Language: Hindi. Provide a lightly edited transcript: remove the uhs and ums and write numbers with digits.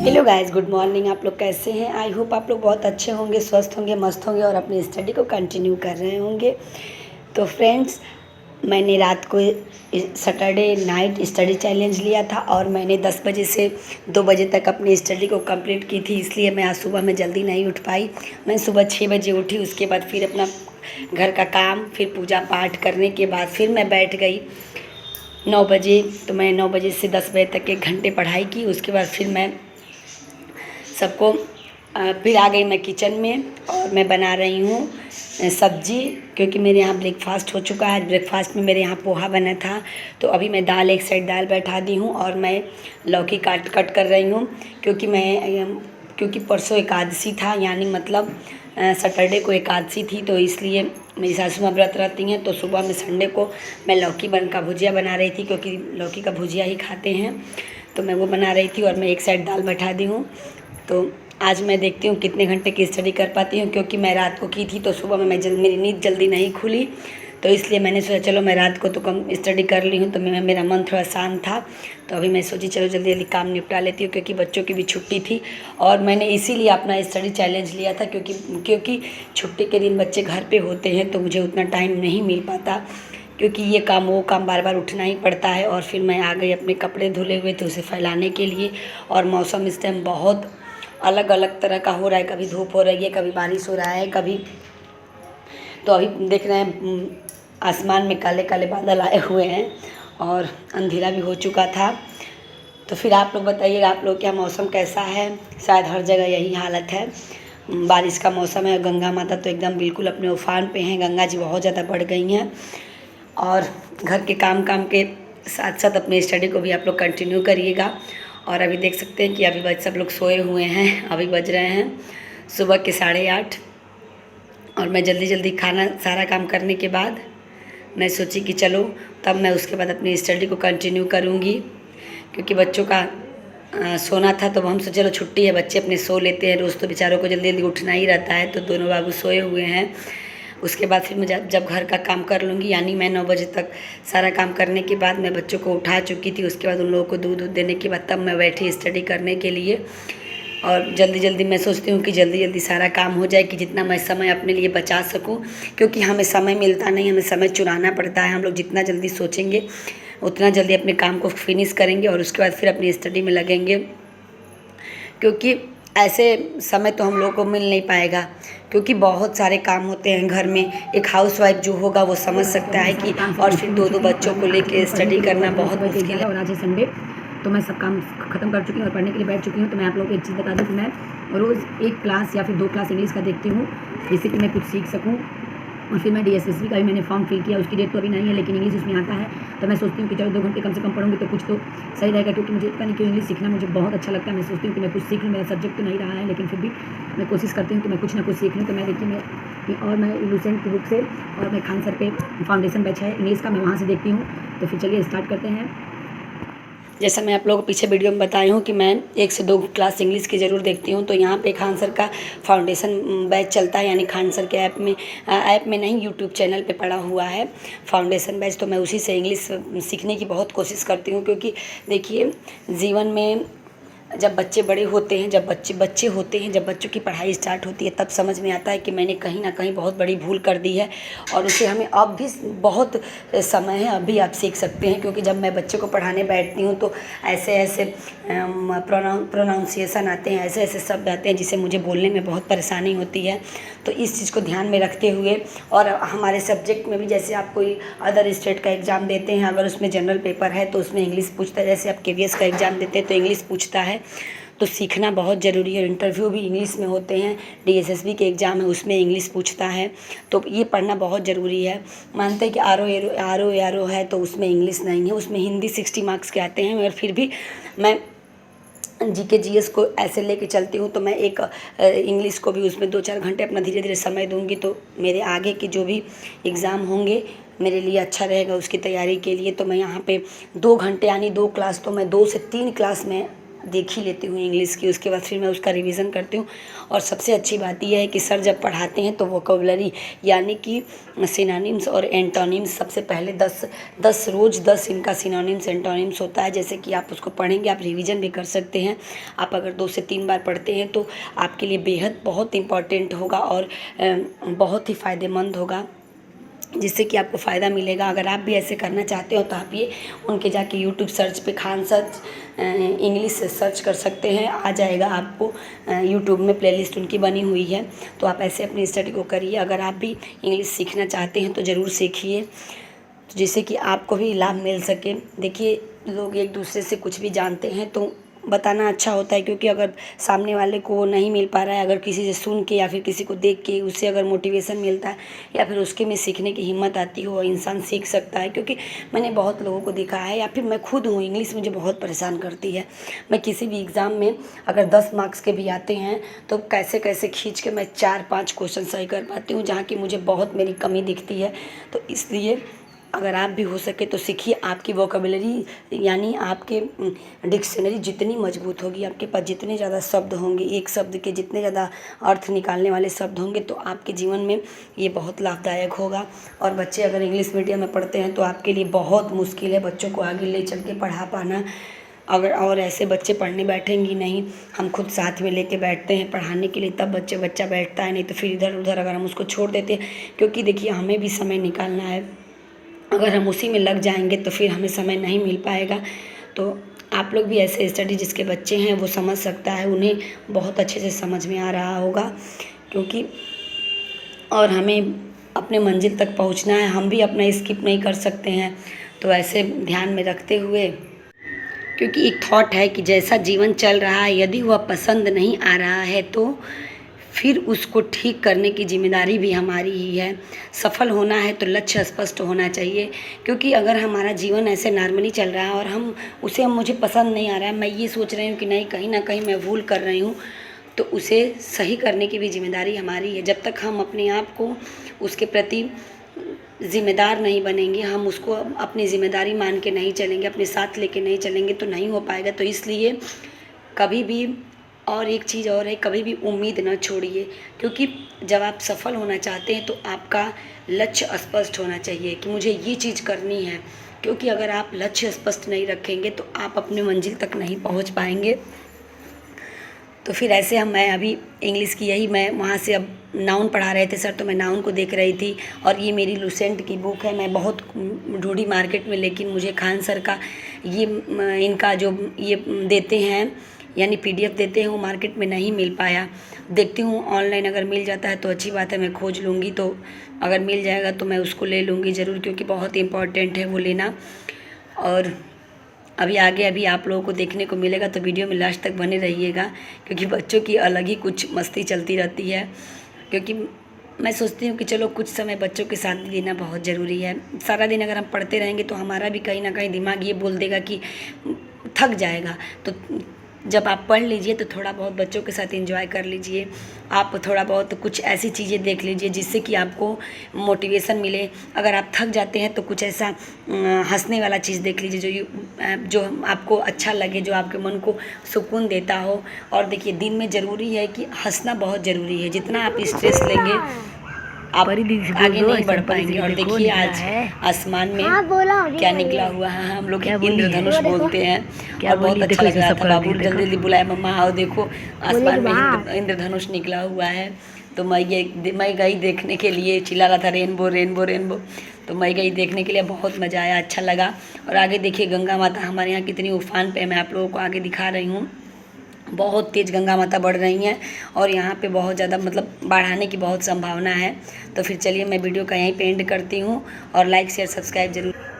Hello guys, good morning. आप लोग कैसे हैं? आई होप आप लोग बहुत अच्छे होंगे, स्वस्थ होंगे, मस्त होंगे और अपनी स्टडी को कंटिन्यू कर रहे होंगे। तो फ्रेंड्स, मैंने रात को सैटरडे नाइट स्टडी चैलेंज लिया था और मैंने 10 बजे से 2 बजे तक अपनी स्टडी को कंप्लीट की थी। इसलिए मैं आज सुबह में जल्दी नहीं उठ पाई। मैं सुबह 6 बजे उठी, उसके बाद फिर अपना घर का काम, फिर पूजा पाठ करने के बाद फिर मैं बैठ गई 9 बजे। तो मैं 9 बजे से 10 बजे तक 1 घंटे पढ़ाई की। उसके बाद फिर मैं सबको फिर आ गई मैं किचन में और मैं बना रही हूँ सब्जी, क्योंकि मेरे यहाँ ब्रेकफास्ट हो चुका है। ब्रेकफास्ट में मेरे यहाँ पोहा बना था। तो अभी मैं दाल, एक साइड दाल बैठा दी हूँ और मैं लौकी कट कर रही हूँ, क्योंकि परसों एकादशी था, यानी मतलब सैटरडे को एकादशी थी। तो इसलिए मेरी सासू माँ व्रत रहती हैं। तो सुबह में संडे को मैं लौकी का भुजिया बना रही थी, क्योंकि लौकी का भुजिया ही खाते हैं। तो मैं वो बना रही थी और मैं एक साइड दाल बैठा दी हूँ। तो आज मैं देखती हूँ कितने घंटे की स्टडी कर पाती हूँ, क्योंकि मैं रात को की थी तो सुबह में मेरी नींद जल्दी नहीं खुली। तो इसलिए मैंने सोचा चलो मैं रात को तो कम स्टडी कर ली हूँ, तो मेरा मन थोड़ा शांत था। तो अभी मैं सोची चलो जल्दी जल्दी काम निपटा लेती हूँ, क्योंकि बच्चों की भी छुट्टी थी। और मैंने इसीलिए अपना स्टडी चैलेंज लिया था, क्योंकि छुट्टी के दिन बच्चे घर पे होते हैं तो मुझे उतना टाइम नहीं मिल पाता, क्योंकि ये काम वो काम बार बार उठना ही पड़ता है। और फिर मैं आ गई, अपने कपड़े धुले हुए थे उसे फैलाने के लिए। और मौसम इस टाइम बहुत अलग अलग तरह का हो रहा है, कभी धूप हो रही है, कभी बारिश हो रहा है, कभी तो अभी देख रहे हैं आसमान में काले काले बादल आए हुए हैं और अंधेरा भी हो चुका था। तो फिर आप लोग बताइएगा, आप लोग क्या मौसम कैसा है? शायद हर जगह यही हालत है, बारिश का मौसम है। गंगा माता तो एकदम बिल्कुल अपने उफान पे हैं, गंगा जी बहुत ज़्यादा बढ़ गई हैं। और घर के काम के साथ साथ अपनी स्टडी को भी आप लोग कंटिन्यू करिएगा। और अभी देख सकते हैं कि अभी सब लोग सोए हुए हैं। अभी बज रहे हैं सुबह के 8:30 और मैं जल्दी जल्दी खाना सारा काम करने के बाद मैं सोची कि चलो तब मैं उसके बाद अपनी स्टडी को कंटिन्यू करूँगी, क्योंकि बच्चों का सोना था। तो हम सोचे चलो छुट्टी है, बच्चे अपने सो लेते हैं, रोज़ तो बेचारों को जल्दी जल्दी उठना ही रहता है। तो दोनों बाबू सोए हुए हैं। उसके बाद फिर मैं जब घर का काम कर लूँगी, यानी मैं 9 बजे तक सारा काम करने के बाद मैं बच्चों को उठा चुकी थी। उसके बाद उन लोगों को दूध देने के बाद तब मैं बैठी स्टडी करने के लिए। और जल्दी जल्दी मैं सोचती हूँ कि जल्दी जल्दी सारा काम हो जाए, कि जितना मैं समय अपने लिए बचा सकूँ, क्योंकि हमें समय मिलता नहीं, हमें समय चुराना पड़ता है। हम लोग जितना जल्दी सोचेंगे उतना जल्दी अपने काम को फिनिश करेंगे और उसके बाद फिर अपनी स्टडी में लगेंगे, क्योंकि ऐसे समय तो हम लोगों को मिल नहीं पाएगा, क्योंकि बहुत सारे काम होते हैं घर में। एक हाउसवाइफ जो होगा वो समझ सकता है कि और फिर 2 बच्चों को लेके स्टडी करना बहुत मुश्किल है। और आज है संडे, तो मैं सब काम ख़त्म कर चुकी हूँ और पढ़ने के लिए बैठ चुकी हूँ। तो मैं आप लोगों को एक चीज़ बता दूँ कि मैं रोज़ 1 क्लास या फिर 2 क्लास इंग्लिश का देखती हूँ, जिससे कि मैं कुछ सीख सकूँ। और फिर मैं DSSB का भी मैंने फॉर्म फिल किया, उसकी डेट तो अभी नहीं है, लेकिन इंग्लिश उसमें आता है। तो मैं सोचती हूँ कि चलो 2 घंटे कम से कम पढ़ूंगी तो कुछ तो सही रहेगा, क्योंकि मुझे पता नहीं क्यों इंग्लिश सीखना मुझे बहुत अच्छा लगता है। मैं सोचती हूँ कि मैं कुछ सीख लूँ, मेरा सब्जेक्ट तो नहीं रहा है, लेकिन फिर भी मैं कोशिश करती हूँ कि मैं कुछ ना कुछ सीख लूँ। तो मैं देखिए और मैं लूसेंट की बुक से और मैं खान सर पे फाउंडेशन बैच है इंग्लिश का, मैं वहाँ से देखती हूँ। तो फिर चलिए स्टार्ट करते हैं। जैसा मैं आप लोगों को पीछे वीडियो में बताई हूँ कि मैं 1 से 2 क्लास इंग्लिश की ज़रूर देखती हूँ। तो यहाँ पे खान सर का फाउंडेशन बैच चलता है, यानी खान सर के ऐप में नहीं, यूट्यूब चैनल पे पड़ा हुआ है फाउंडेशन बैच। तो मैं उसी से इंग्लिश सीखने की बहुत कोशिश करती हूँ, क्योंकि देखिए जीवन में जब बच्चे बड़े होते हैं, जब बच्चे होते हैं, जब बच्चों की पढ़ाई स्टार्ट होती है, तब समझ में आता है कि मैंने कहीं ना कहीं बहुत बड़ी भूल कर दी है। और उसे हमें अब भी बहुत समय है, अब भी आप सीख सकते हैं। क्योंकि जब मैं बच्चे को पढ़ाने बैठती हूँ तो ऐसे ऐसे प्रोनाउंसिएशन आते हैं, ऐसे ऐसे शब्द आते हैं जिसे मुझे बोलने में बहुत परेशानी होती है। तो इस चीज़ को ध्यान में रखते हुए, और हमारे सब्जेक्ट में भी जैसे आप कोई अदर स्टेट का एग्ज़ाम देते हैं, अगर उसमें जनरल पेपर है तो उसमें इंग्लिश पूछता है। जैसे आप KVS का एग्ज़ाम देते हैं तो इंग्लिश पूछता है। तो सीखना बहुत ज़रूरी है। इंटरव्यू भी इंग्लिश में होते हैं, DSSB के एग्ज़ाम है उसमें इंग्लिश पूछता है। तो ये पढ़ना बहुत ज़रूरी है। मानते हैं कि आर ओ है तो उसमें इंग्लिश नहीं है, उसमें हिंदी 60 मार्क्स के आते हैं। मगर फिर भी मैं GK GS को ऐसे लेके चलती हूँ। तो मैं एक इंग्लिश को भी उसमें 2-4 घंटे अपना धीरे धीरे समय दूँगी, तो मेरे आगे के जो भी एग्ज़ाम होंगे मेरे लिए अच्छा रहेगा उसकी तैयारी के लिए। तो मैं यहाँ पे 2 घंटे यानी 2 क्लास, तो मैं 2 से 3 क्लास में देख ही लेती हूँ इंग्लिश की, उसके बाद फिर मैं उसका रिवीजन करती हूँ। और सबसे अच्छी बात यह है कि सर जब पढ़ाते हैं तो वोकेबलरी यानी कि सिनोनिम्स और एंटोनिम्स सबसे पहले 10 रोज़ 10 इनका सिनोनिम्स एंटोनिम्स होता है, जैसे कि आप उसको पढ़ेंगे, आप रिवीजन भी कर सकते हैं। आप अगर 2 से 3 बार पढ़ते हैं तो आपके लिए बेहद बहुत इम्पॉर्टेंट होगा और बहुत ही फ़ायदेमंद होगा, जिससे कि आपको फ़ायदा मिलेगा। अगर आप भी ऐसे करना चाहते हो तो आप ये उनके जाके यूट्यूब सर्च पे खान सर्च इंग्लिश से सर्च कर सकते हैं, आ जाएगा आपको। यूट्यूब में प्लेलिस्ट उनकी बनी हुई है, तो आप ऐसे अपनी स्टडी को करिए। अगर आप भी इंग्लिश सीखना चाहते हैं तो ज़रूर सीखिए, जिससे कि आपको भी लाभ मिल सके। देखिए, लोग एक दूसरे से कुछ भी जानते हैं तो बताना अच्छा होता है, क्योंकि अगर सामने वाले को नहीं मिल पा रहा है, अगर किसी से सुन के या फिर किसी को देख के उससे अगर मोटिवेशन मिलता है या फिर उसके में सीखने की हिम्मत आती हो, इंसान सीख सकता है। क्योंकि मैंने बहुत लोगों को देखा है, या फिर मैं खुद हूँ, इंग्लिश मुझे बहुत परेशान करती है। मैं किसी भी एग्ज़ाम में अगर 10 मार्क्स के भी आते हैं तो कैसे कैसे खींच के मैं 4-5 क्वेश्चन सही कर पाती हूँ, जहाँ की मुझे बहुत मेरी कमी दिखती है। तो इसलिए अगर आप भी हो सके तो सीखिए। आपकी वोकेबलरी यानी आपके डिक्शनरी जितनी मजबूत होगी, आपके पास जितने ज़्यादा शब्द होंगे, एक शब्द के जितने ज़्यादा अर्थ निकालने वाले शब्द होंगे, तो आपके जीवन में ये बहुत लाभदायक होगा। और बच्चे अगर इंग्लिश मीडियम में पढ़ते हैं तो आपके लिए बहुत मुश्किल है बच्चों को आगे ले चल के पढ़ा पाना। अगर और ऐसे बच्चे पढ़ने बैठेंगी नहीं, हम खुद साथ में लेके बैठते हैं पढ़ाने के लिए, तब बच्चा बैठता है, नहीं तो फिर इधर उधर अगर हम उसको छोड़ देते हैं। क्योंकि देखिए, हमें भी समय निकालना है, अगर हम उसी में लग जाएंगे तो फिर हमें समय नहीं मिल पाएगा। तो आप लोग भी ऐसे स्टडी जिसके बच्चे हैं वो समझ सकता है, उन्हें बहुत अच्छे से समझ में आ रहा होगा। क्योंकि और हमें अपने मंजिल तक पहुंचना है, हम भी अपना स्किप नहीं कर सकते हैं। तो ऐसे ध्यान में रखते हुए, क्योंकि एक थॉट है कि जैसा जीवन चल रहा है, यदि वह पसंद नहीं आ रहा है तो फिर उसको ठीक करने की जिम्मेदारी भी हमारी ही है। सफल होना है तो लक्ष्य स्पष्ट होना चाहिए। क्योंकि अगर हमारा जीवन ऐसे नॉर्मली चल रहा है और हम मुझे पसंद नहीं आ रहा है, मैं ये सोच रही हूँ कि नहीं, कहीं ना कहीं मैं भूल कर रही हूँ, तो उसे सही करने की भी जिम्मेदारी हमारी है। जब तक हम अपने आप को उसके प्रति ज़िम्मेदार नहीं बनेंगे, हम उसको अपनी ज़िम्मेदारी मान के नहीं चलेंगे, अपने साथ लेके नहीं चलेंगे, तो नहीं हो पाएगा। तो इसलिए कभी भी, और एक चीज़ और है, कभी भी उम्मीद न छोड़िए। क्योंकि जब आप सफल होना चाहते हैं तो आपका लक्ष्य स्पष्ट होना चाहिए कि मुझे ये चीज़ करनी है। क्योंकि अगर आप लक्ष्य स्पष्ट नहीं रखेंगे तो आप अपने मंजिल तक नहीं पहुंच पाएंगे। तो फिर ऐसे मैं अभी इंग्लिश की यही, मैं वहाँ से अब नाउन पढ़ा रहे थे सर, तो मैं नाउन को देख रही थी। और ये मेरी लुसेंट की बुक है, मैं बहुत ढूंढी मार्केट में, लेकिन मुझे खान सर का ये इनका जो ये देते हैं यानी PDF देते हैं, वो मार्केट में नहीं मिल पाया। देखती हूँ ऑनलाइन अगर मिल जाता है तो अच्छी बात है, मैं खोज लूँगी। तो अगर मिल जाएगा तो मैं उसको ले लूँगी ज़रूर, क्योंकि बहुत इम्पॉर्टेंट है वो लेना। और अभी आगे अभी आप लोगों को देखने को मिलेगा, तो वीडियो में लास्ट तक बने रहिएगा, क्योंकि बच्चों की अलग ही कुछ मस्ती चलती रहती है। क्योंकि मैं सोचती हूँ कि चलो कुछ समय बच्चों के साथ देना बहुत ज़रूरी है। सारा दिन अगर हम पढ़ते रहेंगे तो हमारा भी कहीं ना कहीं दिमाग ये बोल देगा कि थक जाएगा। तो जब आप पढ़ लीजिए तो थोड़ा बहुत बच्चों के साथ एंजॉय कर लीजिए। आप थोड़ा बहुत कुछ ऐसी चीज़ें देख लीजिए जिससे कि आपको मोटिवेशन मिले। अगर आप थक जाते हैं तो कुछ ऐसा हंसने वाला चीज़ देख लीजिए जो आपको अच्छा लगे, जो आपके मन को सुकून देता हो। और देखिए, दिन में ज़रूरी है कि हंसना बहुत ज़रूरी है। जितना आप स्ट्रेस लेंगे आप आगे नहीं बढ़ पाएंगे। और देखिए, आज आसमान में क्या निकला हुआ है, हम लोग इंद्रधनुष बोलते हैं, और बहुत अच्छा लग रहा था। बाबू जल्दी जल्दी बुलाए, मम्मा आओ देखो आसमान में इंद्रधनुष निकला हुआ है। तो मैं गई देखने के लिए, चिल्ला रहा था रेनबो रेनबो रेनबो। तो मैं गई देखने के लिए, बहुत मज़ा आया, अच्छा लगा। और आगे देखिए गंगा माता हमारे यहाँ कितनी उफान पे, मैं आप लोगों को आगे दिखा रही हूँ। बहुत तेज़ गंगा माता बढ़ रही हैं और यहाँ पे बहुत ज़्यादा मतलब बाढ़ आने की बहुत संभावना है। तो फिर चलिए मैं वीडियो का यहीं पे एंड करती हूँ, और लाइक शेयर सब्सक्राइब जरूर।